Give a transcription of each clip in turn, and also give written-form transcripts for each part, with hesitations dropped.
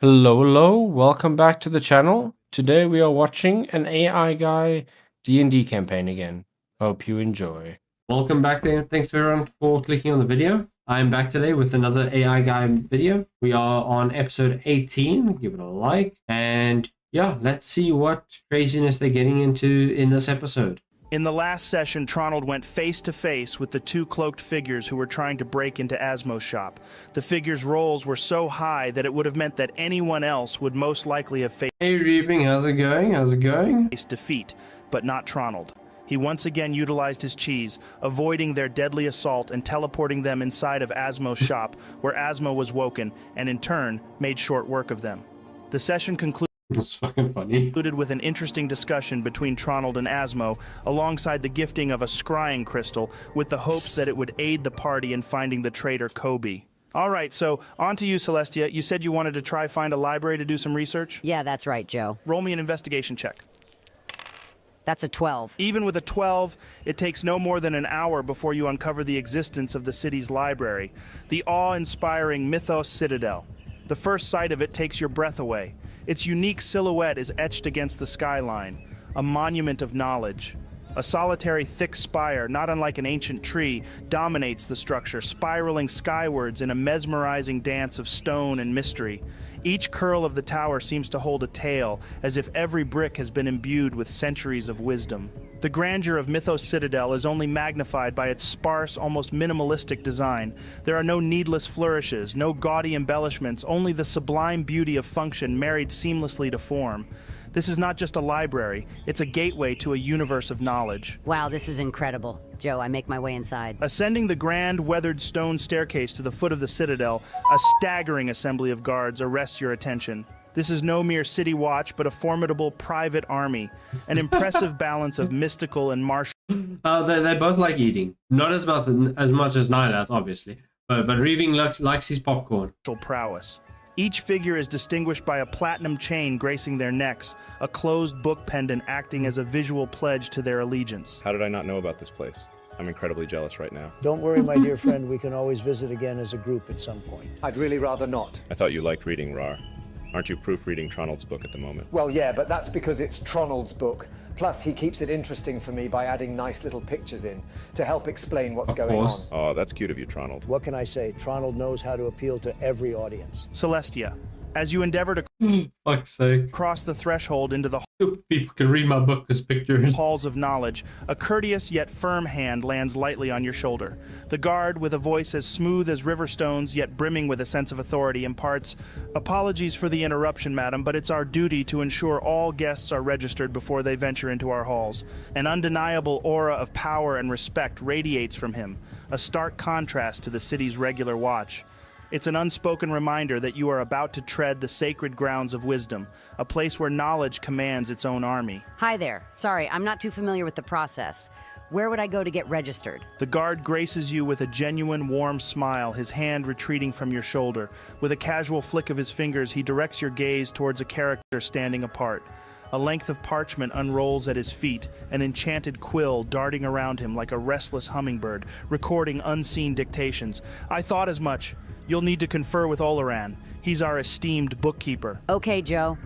Hello, welcome back to the channel. Today we are watching an AI Guy D&D campaign again. Hope you enjoy. Welcome back there. Thanks everyone for clicking on the video. I'm back today with another AI Guy video. We are on episode 18. Give it a like. And yeah, let's see what craziness they're getting into in this episode. In the last session, Tronald went face-to-face with the two cloaked figures who were trying to break into Asmo's shop. The figures' rolls were so high that it would have meant that anyone else would most likely have faced Hey Reaping, how's it going? defeat, but not Tronald. He once again utilized his cheese, avoiding their deadly assault and teleporting them inside of Asmo's shop, where Asmo was woken, and in turn, made short work of them. The session concluded That's fucking funny. with an interesting discussion between Tronald and Asmo, alongside the gifting of a scrying crystal, with the hopes that it would aid the party in finding the traitor Kobe. All right, so on to you, Celestia. You said you wanted to try find a library to do some research? Yeah, that's right, Joe. Roll me an investigation check. That's a 12. Even with a 12, it takes no more than an hour before you uncover the existence of the city's library, the awe-inspiring Mythos Citadel. The first sight of it takes your breath away. Its unique silhouette is etched against the skyline, a monument of knowledge. A solitary thick spire, not unlike an ancient tree, dominates the structure, spiraling skywards in a mesmerizing dance of stone and mystery. Each curl of the tower seems to hold a tale, as if every brick has been imbued with centuries of wisdom. The grandeur of Mythos Citadel is only magnified by its sparse, almost minimalistic design. There are no needless flourishes, no gaudy embellishments, only the sublime beauty of function married seamlessly to form. This is not just a library, it's a gateway to a universe of knowledge. Wow, this is incredible. Joe, I make my way inside. Ascending the grand, weathered stone staircase to the foot of the citadel, a staggering assembly of guards arrests your attention. This is no mere city watch, but a formidable private army, an impressive balance of mystical and martial They both like eating. Not as much as Nylath, obviously. But Reaving likes his popcorn. prowess. Each figure is distinguished by a platinum chain gracing their necks, a closed book pendant acting as a visual pledge to their allegiance. How did I not know about this place? I'm incredibly jealous right now. Don't worry, my dear friend, we can always visit again as a group at some point. I'd really rather not. I thought you liked reading Rar. Aren't you proofreading Tronald's book at the moment? Well, yeah, but that's because it's Tronald's book. Plus, he keeps it interesting for me by adding nice little pictures in to help explain what's going on. Oh, that's cute of you, Tronald. What can I say? Tronald knows how to appeal to every audience. Celestia, as you endeavor to Fuck's sake. cross the threshold into the People can read my book as pictures. halls of knowledge, a courteous yet firm hand lands lightly on your shoulder. The guard, with a voice as smooth as river stones yet brimming with a sense of authority, imparts, "Apologies for the interruption, madam, but it's our duty to ensure all guests are registered before they venture into our halls." An undeniable aura of power and respect radiates from him, a stark contrast to the city's regular watch. It's an unspoken reminder that you are about to tread the sacred grounds of wisdom, a place where knowledge commands its own army. Hi there. Sorry, I'm not too familiar with the process. Where would I go to get registered? The guard graces you with a genuine warm smile, his hand retreating from your shoulder. With a casual flick of his fingers, he directs your gaze towards a character standing apart. A length of parchment unrolls at his feet, an enchanted quill darting around him like a restless hummingbird, recording unseen dictations. I thought as much. You'll need to confer with Oleran. He's our esteemed bookkeeper. Okay, Joe.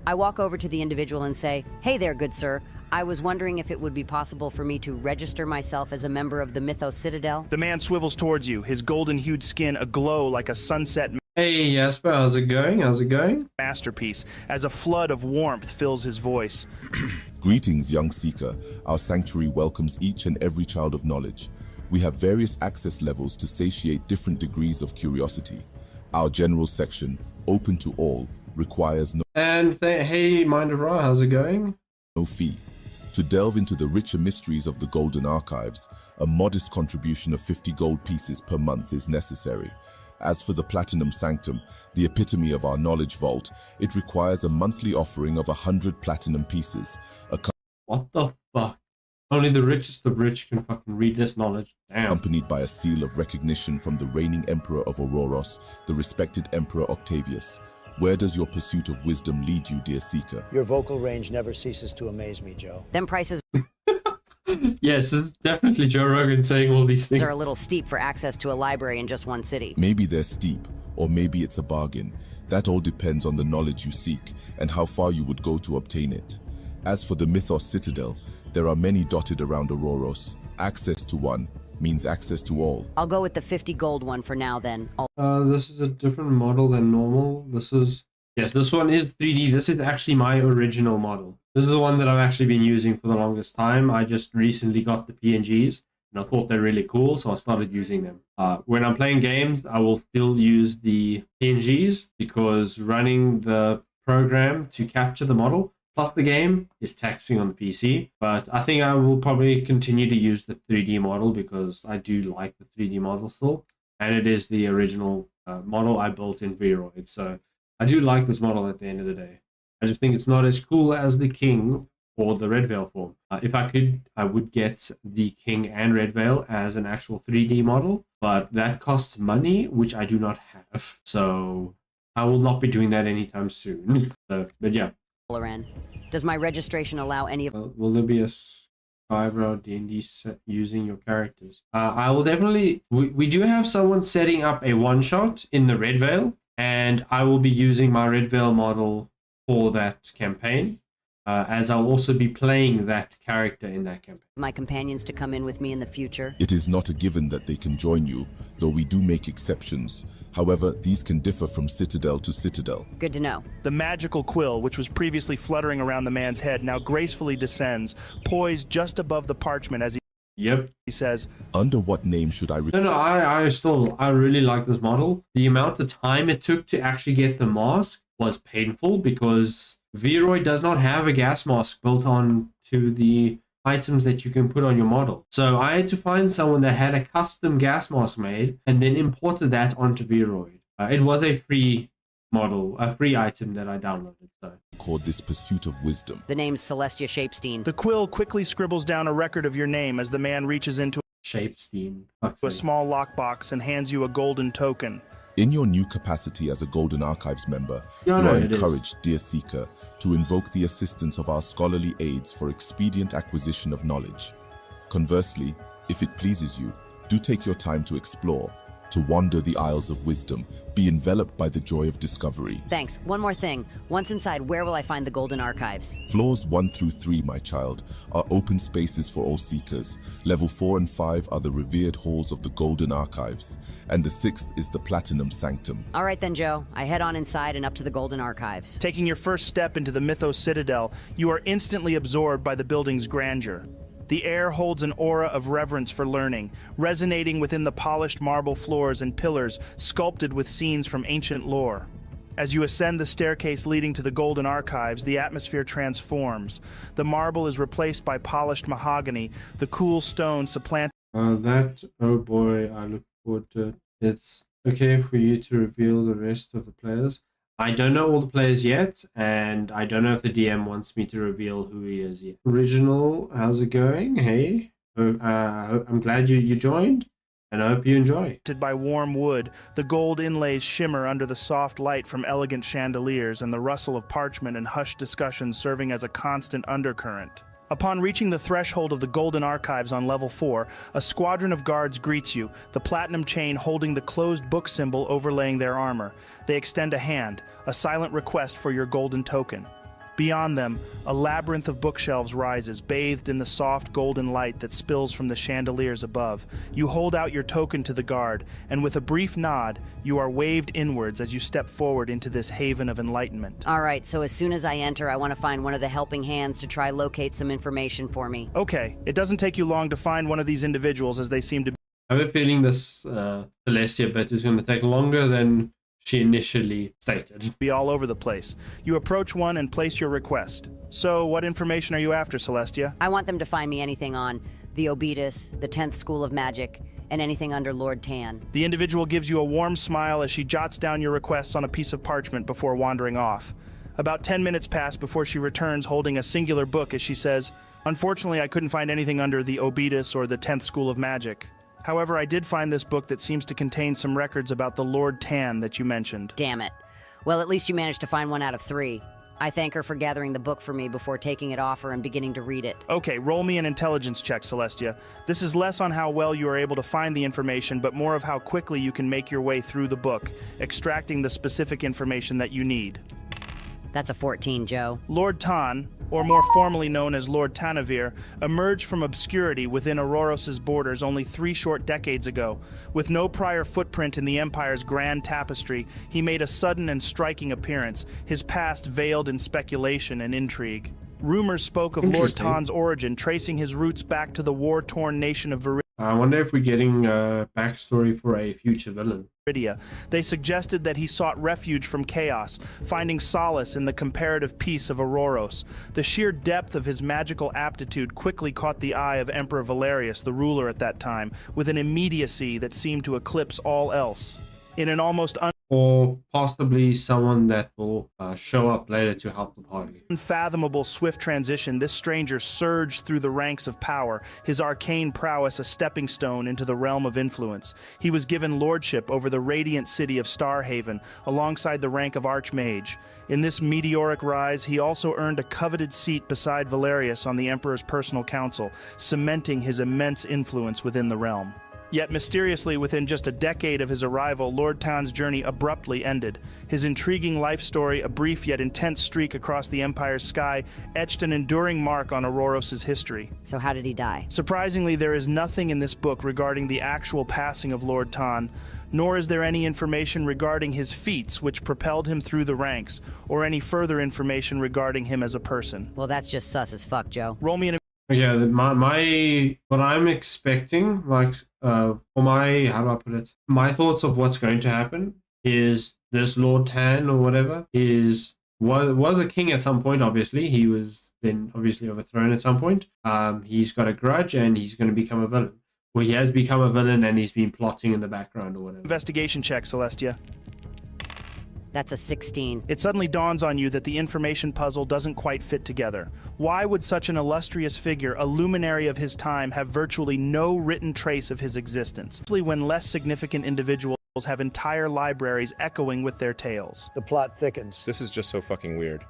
I walk over to the individual and say, "Hey there, good sir. I was wondering if it would be possible for me to register myself as a member of the Mythos Citadel." The man swivels towards you, his golden-hued skin aglow like a sunset Hey Jasper, how's it going? masterpiece, as a flood of warmth fills his voice. Greetings, young seeker. Our sanctuary welcomes each and every child of knowledge. We have various access levels to satiate different degrees of curiosity. Our general section, open to all, requires And hey Mindera, how's it going? no fee. To delve into the richer mysteries of the Golden Archives, a modest contribution of 50 gold pieces per month is necessary. As for the Platinum Sanctum, the epitome of our knowledge vault, it requires a monthly offering of 100 platinum pieces. What the fuck? Only the richest of rich can fucking read this knowledge. Damn. Accompanied by a seal of recognition from the reigning Emperor of Auroros, the respected Emperor Octavius. Where does your pursuit of wisdom lead you, dear seeker? Your vocal range never ceases to amaze me, Joe. Them prices Yes, this is definitely Joe Rogan saying all these things. are a little steep for access to a library in just one city. Maybe they're steep, or maybe it's a bargain. That all depends on the knowledge you seek and how far you would go to obtain it. As for the Mythos Citadel, there are many dotted around Ouroros. Access to one means access to all. I'll go with the 50 gold one for now then. This is a different model than normal. This one is 3D. This is actually my original model. This is the one that I've actually been using for the longest time. I just recently got the PNGs and I thought they're really cool, so I started using them. When I'm playing games, I will still use the PNGs because running the program to capture the model plus the game is taxing on the PC. But I think I will probably continue to use the 3D model because I do like the 3D model still. And it is the original model I built in Vroid. So I do like this model at the end of the day. I just think it's not as cool as the King or the Red Veil form. If I could, I would get the King and Red Veil as an actual 3D model. But that costs money, which I do not have. So I will not be doing that anytime soon. So, but yeah. Does my registration allow any of... Will there be a Skybrow D&D set using your characters? I will definitely... We do have someone setting up a one-shot in the Red Veil, and I will be using my Red Veil model for that campaign, as I'll also be playing that character in that campaign. My companions to come in with me in the future? It is not a given that they can join you, though we do make exceptions. However, these can differ from citadel to citadel. Good to know. The magical quill, which was previously fluttering around the man's head, now gracefully descends, poised just above the parchment as he says, "Under what name should I..." No, I really like this model. The amount of time it took to actually get the mask was painful because Vroid does not have a gas mask built on to the items that you can put on your model. So I had to find someone that had a custom gas mask made and then imported that onto Vroid. It was a free model, a free item that I downloaded. So Called this pursuit of wisdom. The name's Celestia Shapestein. The quill quickly scribbles down a record of your name as the man reaches into Shapestein. a small lockbox and hands you a golden token. In your new capacity as a Golden Archives member, You are encouraged, dear Seeker, to invoke the assistance of our scholarly aides for expedient acquisition of knowledge. Conversely, if it pleases you, do take your time to explore, to wander the Isles of Wisdom, be enveloped by the joy of discovery. Thanks. One more thing. Once inside, where will I find the Golden Archives? Floors 1 through 3, my child, are open spaces for all seekers. Level 4 and 5 are the revered halls of the Golden Archives, and the 6th is the Platinum Sanctum. All right then, Joe. I head on inside and up to the Golden Archives. Taking your first step into the Mythos Citadel, you are instantly absorbed by the building's grandeur. The air holds an aura of reverence for learning, resonating within the polished marble floors and pillars sculpted with scenes from ancient lore. As you ascend the staircase leading to the Golden Archives, the atmosphere transforms. The marble is replaced by polished mahogany, the cool stone supplanted. Oh boy, I look forward to it. It's okay for you to reveal the rest of the players. I don't know all the players yet, and I don't know if the DM wants me to reveal who he is yet. Original, how's it going? Hey, I'm glad you joined, and I hope you enjoy. By warm wood, the gold inlays shimmer under the soft light from elegant chandeliers and the rustle of parchment and hushed discussions serving as a constant undercurrent. Upon reaching the threshold of the Golden Archives on level 4, a squadron of guards greets you, the platinum chain holding the closed book symbol overlaying their armor. They extend a hand, a silent request for your golden token. Beyond them, a labyrinth of bookshelves rises, bathed in the soft golden light that spills from the chandeliers above. You hold out your token to the guard, and with a brief nod, you are waved inwards as you step forward into this haven of enlightenment. All right, so as soon as I enter, I want to find one of the helping hands to try locate some information for me. Okay, it doesn't take you long to find one of these individuals as they seem to be. I have a feeling this Celestia bit is going to take longer than she initially stated. Be all over the place. You approach one and place your request. So, what information are you after, Celestia? I want them to find me anything on the Obetus, the 10th School of Magic, and anything under Lord Tan. The individual gives you a warm smile as she jots down your requests on a piece of parchment before wandering off. About 10 minutes pass before she returns holding a singular book as she says, "Unfortunately, I couldn't find anything under the Obetus or the 10th School of Magic. However, I did find this book that seems to contain some records about the Lord Tan that you mentioned." Damn it. Well, at least you managed to find one out of 3. I thank her for gathering the book for me before taking it off her and beginning to read it. Okay, roll me an intelligence check, Celestia. This is less on how well you are able to find the information, but more of how quickly you can make your way through the book, extracting the specific information that you need. That's a 14, Joe. Lord Tan, or more formally known as Lord Tanavir, emerged from obscurity within Auroros' borders only 3 short decades ago. With no prior footprint in the Empire's grand tapestry, he made a sudden and striking appearance, his past veiled in speculation and intrigue. Rumors spoke of Lord Tan's origin, tracing his roots back to the war-torn nation of I wonder if we're getting a backstory for a future villain. Viridia. They suggested that he sought refuge from chaos, finding solace in the comparative peace of Auroros. The sheer depth of his magical aptitude quickly caught the eye of Emperor Valerius, the ruler at that time, with an immediacy that seemed to eclipse all else. In an almost Or possibly someone that will show up later to help the party. unfathomable swift transition, this stranger surged through the ranks of power, his arcane prowess a stepping stone into the realm of influence. He was given lordship over the radiant city of Starhaven, alongside the rank of Archmage. In this meteoric rise, he also earned a coveted seat beside Valerius on the Emperor's personal council, cementing his immense influence within the realm. Yet mysteriously, within just a decade of his arrival, Lord Tan's journey abruptly ended. His intriguing life story, a brief yet intense streak across the Empire's sky, etched an enduring mark on Auroros' history. So how did he die? Surprisingly, there is nothing in this book regarding the actual passing of Lord Tan, nor is there any information regarding his feats which propelled him through the ranks, or any further information regarding him as a person. Well, that's just sus as fuck, Joe. Roll me an Yeah, what I'm expecting, like, for my, how do I put it? My thoughts of what's going to happen is this Lord Tan or whatever was a king at some point. Obviously, he was then obviously overthrown at some point. He's got a grudge and he's going to become a villain. Well, he has become a villain and he's been plotting in the background or whatever. investigation check, Celestia. That's a 16. It suddenly dawns on you that the information puzzle doesn't quite fit together. Why would such an illustrious figure, a luminary of his time, have virtually no written trace of his existence, especially when less significant individuals have entire libraries echoing with their tales? The plot thickens. This is just so fucking weird.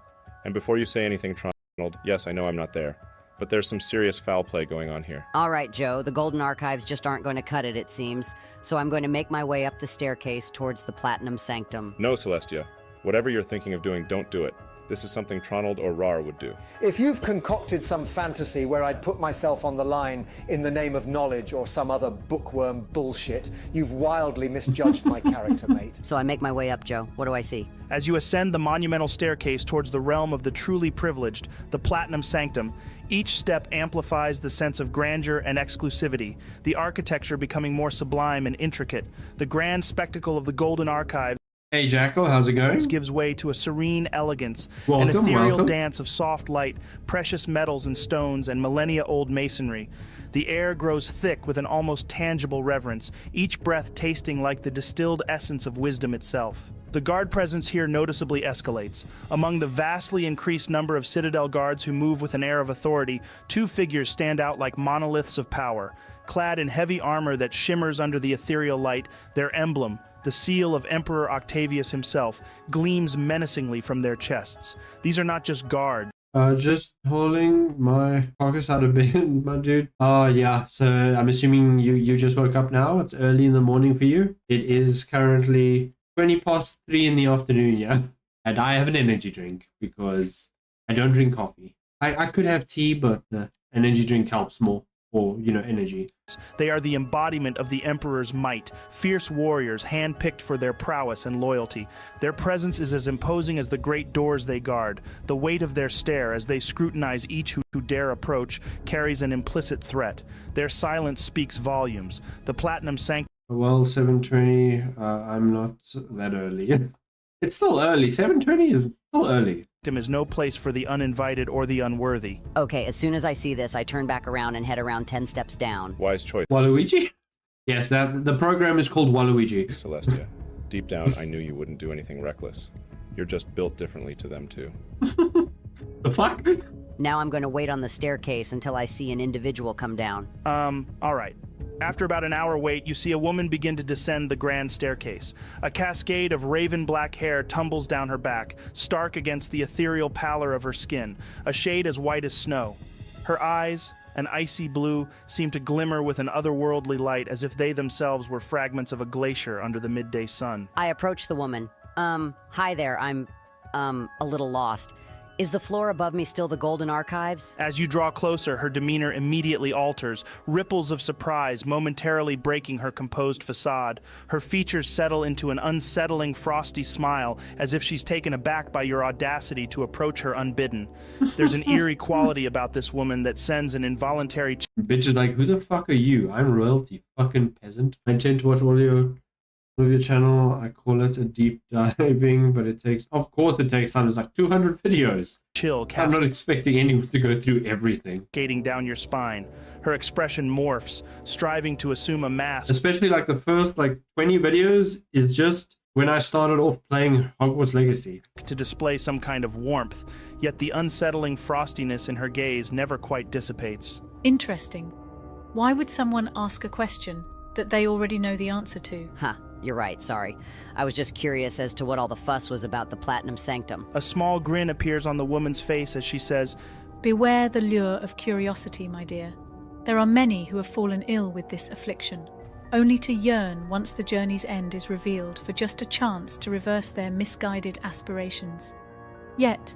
And before you say anything, Tronald, yes, I know I'm not there, but there's some serious foul play going on here. All right, Joe, the Golden Archives just aren't going to cut it, it seems. So I'm going to make my way up the staircase towards the Platinum Sanctum. No, Celestia. Whatever you're thinking of doing, don't do it. This is something Tronald or Rar would do. If you've concocted some fantasy where I'd put myself on the line in the name of knowledge or some other bookworm bullshit, you've wildly misjudged my character, mate. So I make my way up, Joe. What do I see? As you ascend the monumental staircase towards the realm of the truly privileged, the Platinum Sanctum, each step amplifies the sense of grandeur and exclusivity, the architecture becoming more sublime and intricate. The grand spectacle of the Golden Archives Hey Jackal, how's it going? gives way to a serene elegance, Welcome, an ethereal welcome. dance of soft light, precious metals and stones, and millennia-old masonry. The air grows thick with an almost tangible reverence, each breath tasting like the distilled essence of wisdom itself. The guard presence here noticeably escalates. Among the vastly increased number of Citadel guards who move with an air of authority, 2 figures stand out like monoliths of power. Clad in heavy armor that shimmers under the ethereal light, their emblem, the seal of Emperor Octavius himself, gleams menacingly from their chests. These are not just guards. Just holding my carcass out of bed, my dude. Yeah, so I'm assuming you just woke up now. It's early in the morning for you. It is currently 20 past 3 in the afternoon, yeah? And I have an energy drink because I don't drink coffee. I could have tea, but an energy drink helps more for, energy. They are the embodiment of the Emperor's might, fierce warriors hand-picked for their prowess and loyalty. Their presence is as imposing as the great doors they guard. The weight of their stare as they scrutinize each who dare approach carries an implicit threat. Their silence speaks volumes. The Platinum Sanctum Well, 7:20, I'm not that early. It's still early. 7:20 is still early. is no place for the uninvited or the unworthy. Okay, as soon as I see this, I turn back around and head around 10 steps down. Wise choice, Waluigi? Yes, the program is called Waluigi. Celestia. Deep down, I knew you wouldn't do anything reckless. You're just built differently to them, too. The fuck? Now I'm going to wait on the staircase until I see an individual come down. All right. After about an hour wait, you see a woman begin to descend the grand staircase. A cascade of raven black hair tumbles down her back, stark against the ethereal pallor of her skin, a shade as white as snow. Her eyes, an icy blue, seem to glimmer with an otherworldly light as if they themselves were fragments of a glacier under the midday sun. I approach the woman. Hi there, I'm, a little lost. Is the floor above me still the Golden Archives? As you draw closer, her demeanor immediately alters, ripples of surprise momentarily breaking her composed facade. Her features settle into an unsettling, frosty smile, as if she's taken aback by your audacity to approach her unbidden. There's an eerie quality about this woman that sends an involuntary Bitch is like, who the fuck are you? I'm royalty, fucking peasant. I intend to watch all of your channel. I call it a deep diving, but it takes, of course it takes time. It's like 200 videos. chill I'm not expecting anyone to go through everything. cascading down your spine. Her expression morphs, striving to assume a mask. Especially like the first like 20 videos is just when I started off playing Hogwarts Legacy. To display some kind of warmth, yet the unsettling frostiness in her gaze never quite dissipates. Interesting. Why would someone ask a question that they already know the answer to? Huh, you're right, sorry. I was just curious as to what all the fuss was about the Platinum Sanctum. A small grin appears on the woman's face as she says, Beware the lure of curiosity, my dear. There are many who have fallen ill with this affliction, only to yearn once the journey's end is revealed for just a chance to reverse their misguided aspirations. Yet,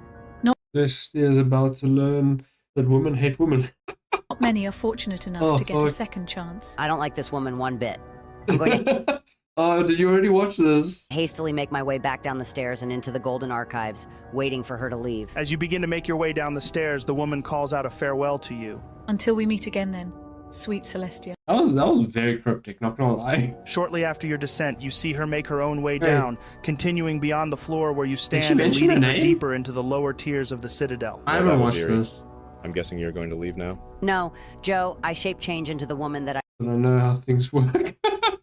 This is about to learn that women hate women. not many are fortunate enough Oh, to get a fuck. second chance. I don't like this woman one bit. I'm going to Oh, did you already watch this? hastily make my way back down the stairs and into the Golden Archives, waiting for her to leave. as you begin to make your way down the stairs, the woman calls out a farewell to you. Until we meet again then, sweet Celestia. That was very cryptic, not gonna lie. Shortly after your descent, you see her make her own way Hey. down, continuing beyond the floor where you she stand and mention leading her her name? deeper into the lower tiers of the Citadel. I that haven't was watched eerie. this, I'm guessing you're going to leave now? No, Joe, I shape change into the woman that but I know how things work.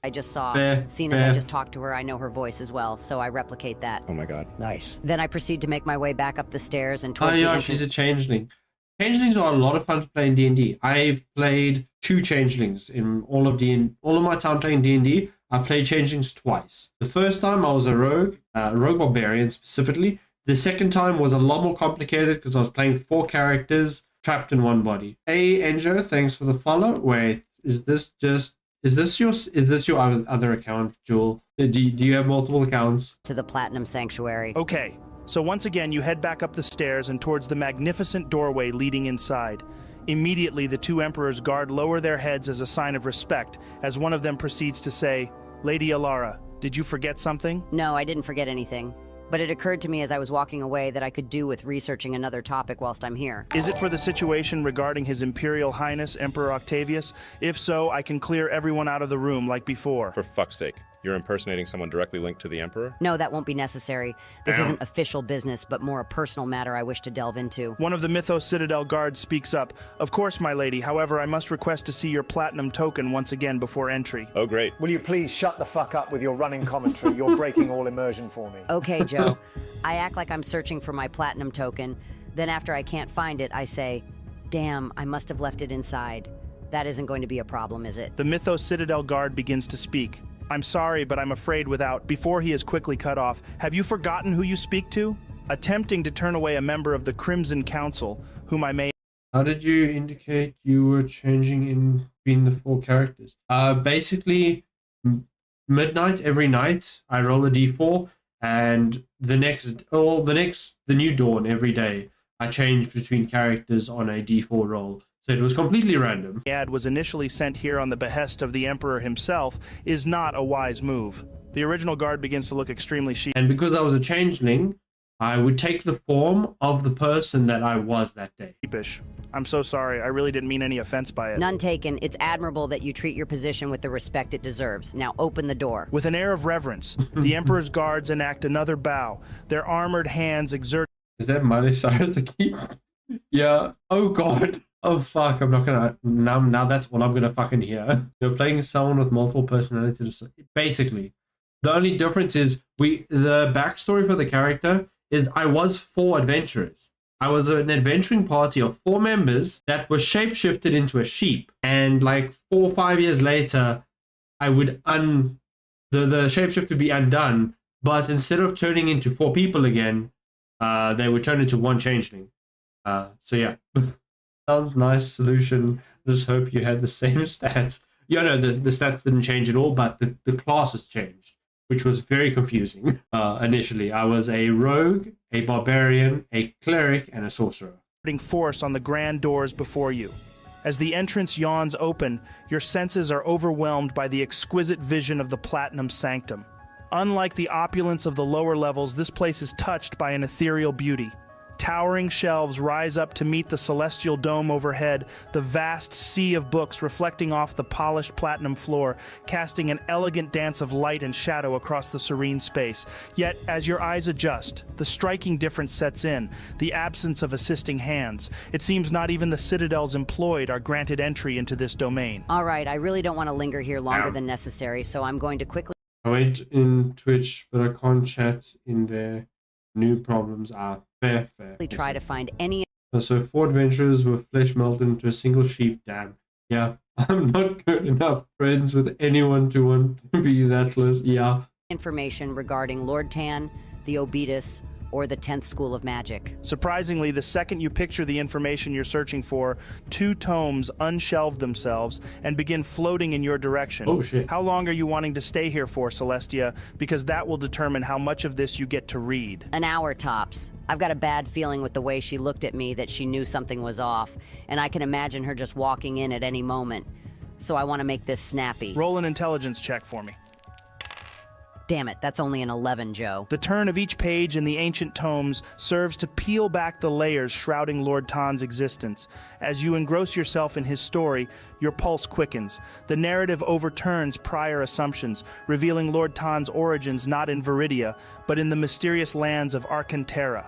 I just saw. Fair, Seeing as I fair. just talked to her, I know her voice as well, so I replicate that. Oh my god. Nice. Then I proceed to make my way back up the stairs and Oh towards the yeah, entrance. she's a changeling. Changelings are a lot of fun to play in D&D. I've played 2 changelings in all of my time playing D&D. I've played changelings twice. The first time I was a rogue barbarian specifically. The second time was a lot more complicated because I was playing 4 characters trapped in one body. Hey Enjo, thanks for the follow. Wait, is this your other account, Jewel? Do you have multiple accounts? to the Platinum Sanctuary. Okay, so once again you head back up the stairs and towards the magnificent doorway leading inside. Immediately the 2 Emperor's guard lower their heads as a sign of respect, as one of them proceeds to say, Lady Alara, did you forget something? No, I didn't forget anything. But it occurred to me as I was walking away that I could do with researching another topic whilst I'm here. Is it for the situation regarding His Imperial Highness Emperor Octavius? If so, I can clear everyone out of the room like before. For fuck's sake. You're impersonating someone directly linked to the Emperor? No, that won't be necessary. This isn't official business, but more a personal matter I wish to delve into. One of the Mythos Citadel guards speaks up. Of course, my lady. However, I must request to see your platinum token once again before entry. Oh great. Will you please shut the fuck up with your running commentary? You're breaking all immersion for me. Okay, Joe. I act like I'm searching for my platinum token. Then after I can't find it, I say, damn, I must have left it inside. That isn't going to be a problem, is it? The Mythos Citadel guard begins to speak. I'm sorry, but I'm afraid before he is quickly cut off, have you forgotten who you speak to? Attempting to turn away a member of the Crimson Council, whom I may How did you indicate you were changing in between the 4 characters? Basically, midnight every night, I roll a d4, and the new dawn every day, I change between characters on a d4 roll. So it was completely random. add was initially sent here on the behest of the Emperor himself is not a wise move. The original guard begins to look extremely And because I was a changeling, I would take the form of the person that I was that day. sheepish. I'm so sorry, I really didn't mean any offense by it. None taken. It's admirable that you treat your position with the respect it deserves. Now open the door. With an air of reverence, the Emperor's guards enact another bow, their armored hands exert Is that Miley Cyrus again? Yeah. Oh god. Oh fuck, I'm not gonna now that's all I'm gonna fucking hear. You're playing someone with multiple personalities. Basically. The only difference is the backstory for the character is I was 4 adventurers. I was an adventuring party of 4 members that were shapeshifted into a sheep. And like 4 or 5 years later, I would the shapeshift would be undone, but instead of turning into 4 people again, they would turn into 1 changeling. So yeah, sounds nice solution. Just hope you had the same stats. Yeah, no, the stats didn't change at all, but the classes changed, which was very confusing. Initially, I was a rogue, a barbarian, a cleric, and a sorcerer. Force on the grand doors before you. As the entrance yawns open, your senses are overwhelmed by the exquisite vision of the Platinum Sanctum. Unlike the opulence of the lower levels, this place is touched by an ethereal beauty. Towering shelves rise up to meet the celestial dome overhead, the vast sea of books reflecting off the polished platinum floor, casting an elegant dance of light and shadow across the serene space. Yet, as your eyes adjust, the striking difference sets in, the absence of assisting hands. It seems not even the Citadel's employed are granted entry into this domain. All right, I really don't want to linger here longer than necessary, so I'm going to quickly... I went in Twitch, but I can't chat in there. New problems are fair. try to find any... So 4 adventurers were flesh melted into a single sheep. Damn. Yeah, I'm not good enough friends with anyone to want to be that close. Yeah. information regarding Lord Tan, the Obetus, or the 10th School of Magic. Surprisingly, the second you picture the information you're searching for, 2 tomes unshelve themselves and begin floating in your direction. Oh, shit. How long are you wanting to stay here for, Celestia? Because that will determine how much of this you get to read. An hour tops. I've got a bad feeling with the way she looked at me that she knew something was off, and I can imagine her just walking in at any moment. So I want to make this snappy. Roll an intelligence check for me. Damn it, that's only an 11, Joe. The turn of each page in the ancient tomes serves to peel back the layers shrouding Lord Tan's existence. As you engross yourself in his story, your pulse quickens. The narrative overturns prior assumptions, revealing Lord Tan's origins not in Viridia, but in the mysterious lands of Arcantera.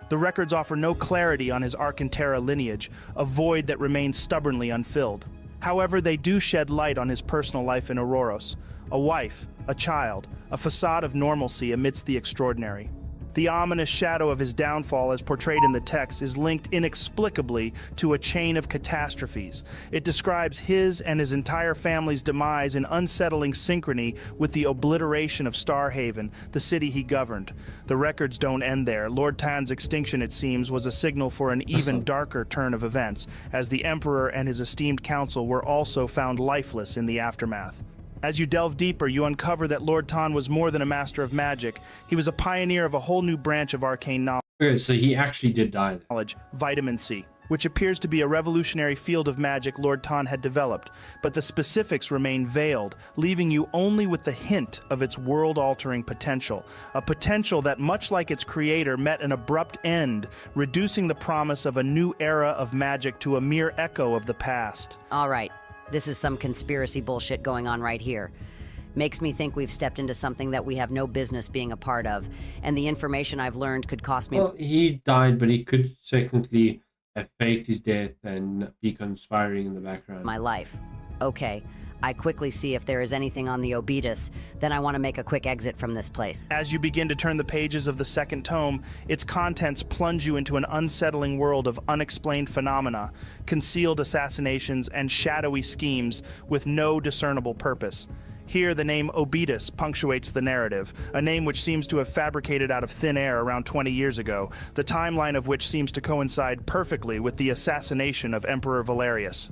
The records offer no clarity on his Arcantera lineage, a void that remains stubbornly unfilled. However, they do shed light on his personal life in Auroros. A wife, a child, a facade of normalcy amidst the extraordinary. The ominous shadow of his downfall, as portrayed in the text, is linked inexplicably to a chain of catastrophes. It describes his and his entire family's demise in unsettling synchrony with the obliteration of Starhaven, the city he governed. The records don't end there. Lord Tan's extinction, it seems, was a signal for an even darker turn of events, as the Emperor and his esteemed council were also found lifeless in the aftermath. As you delve deeper, you uncover that Lord Tan was more than a master of magic. He was a pioneer of a whole new branch of arcane Okay, so he actually did die then. knowledge, vitamin C, which appears to be a revolutionary field of magic Lord Tan had developed, but the specifics remain veiled, leaving you only with the hint of its world-altering potential, a potential that, much like its creator, met an abrupt end, reducing the promise of a new era of magic to a mere echo of the past. All right, this is some conspiracy bullshit going on right here. Makes me think we've stepped into something that we have no business being a part of, and the information I've learned could cost me... Well, he died, but he could technically have faked his death and be conspiring in the background. my life. Okay, I quickly see if there is anything on the Obetus, then I want to make a quick exit from this place. As you begin to turn the pages of the second tome, its contents plunge you into an unsettling world of unexplained phenomena, concealed assassinations, and shadowy schemes with no discernible purpose. Here, the name Obetus punctuates the narrative, a name which seems to have fabricated out of thin air around 20 years ago, the timeline of which seems to coincide perfectly with the assassination of Emperor Valerius.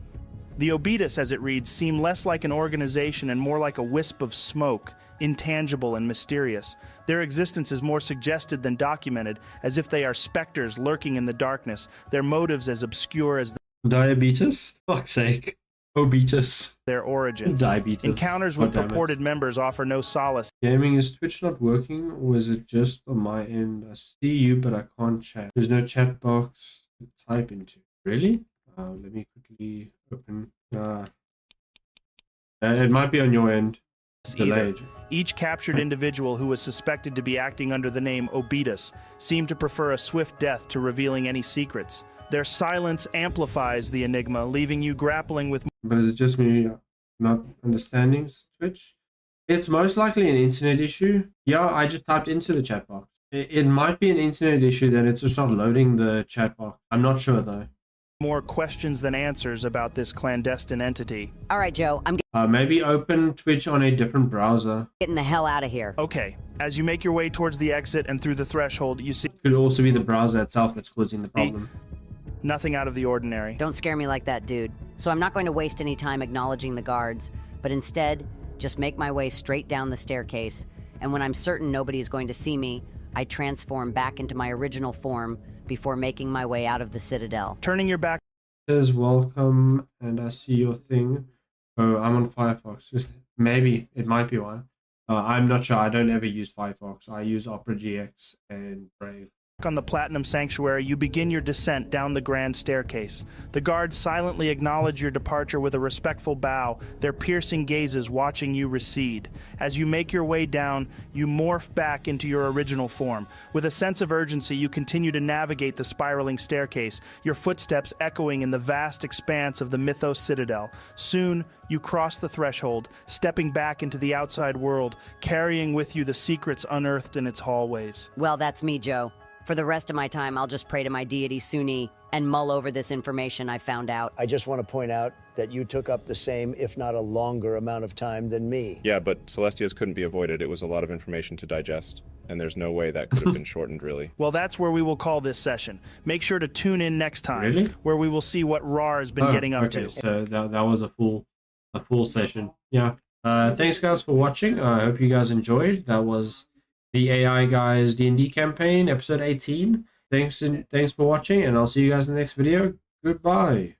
The Obetus, as it reads, seem less like an organization and more like a wisp of smoke, intangible and mysterious. Their existence is more suggested than documented, as if they are specters lurking in the darkness, their motives as obscure as Diabetes? Fuck's sake. Obetus. their origin. Diabetes. Encounters with God damn it. purported members offer no solace. Gaming, is Twitch not working, or is it just on my end? I see you, but I can't chat. There's no chat box to type into. Really? Let me quickly open. It might be on your end. Either. Delayed. Each captured individual who was suspected to be acting under the name Obetus seemed to prefer a swift death to revealing any secrets. Their silence amplifies the enigma, leaving you grappling with... But is it just me not understanding Twitch? It's most likely an internet issue. Yeah, I just typed into the chat box. It might be an internet issue, then it's just not loading the chat box. I'm not sure though. More questions than answers about this clandestine entity. All right, Joe, I'm Maybe open Twitch on a different browser. getting the hell out of here. Okay, as you make your way towards the exit and through the threshold, you see Could also be the browser itself that's causing the problem. nothing out of the ordinary. Don't scare me like that, dude. So I'm not going to waste any time acknowledging the guards, but instead, just make my way straight down the staircase, and when I'm certain nobody is going to see me, I transform back into my original form before making my way out of the Citadel. Turning your back It says welcome, and I see your thing. Oh, I'm on Firefox. Maybe it might be why. I'm not sure. I don't ever use Firefox. I use Opera GX and Brave. on the Platinum Sanctuary, you begin your descent down the grand staircase. The guards silently acknowledge your departure with a respectful bow, their piercing gazes watching you recede. As you make your way down, you morph back into your original form. With a sense of urgency, you continue to navigate the spiraling staircase, your footsteps echoing in the vast expanse of the Mythos Citadel. Soon, you cross the threshold, stepping back into the outside world, carrying with you the secrets unearthed in its hallways. Well, that's me, Joe. For the rest of my time, I'll just pray to my deity, Suni, and mull over this information I found out. I just want to point out that you took up the same, if not a longer amount of time than me. Yeah, but Celestia's couldn't be avoided. It was a lot of information to digest, and there's no way that could have been shortened, really. Well, that's where we will call this session. Make sure to tune in next time, Really? where we will see what Rar has been getting up okay, to. so that was a full session. Yeah. Thanks guys for watching. I hope you guys enjoyed. That was the AI Guys D&D campaign, episode 18. Thanks for watching, and I'll see you guys in the next video. Goodbye.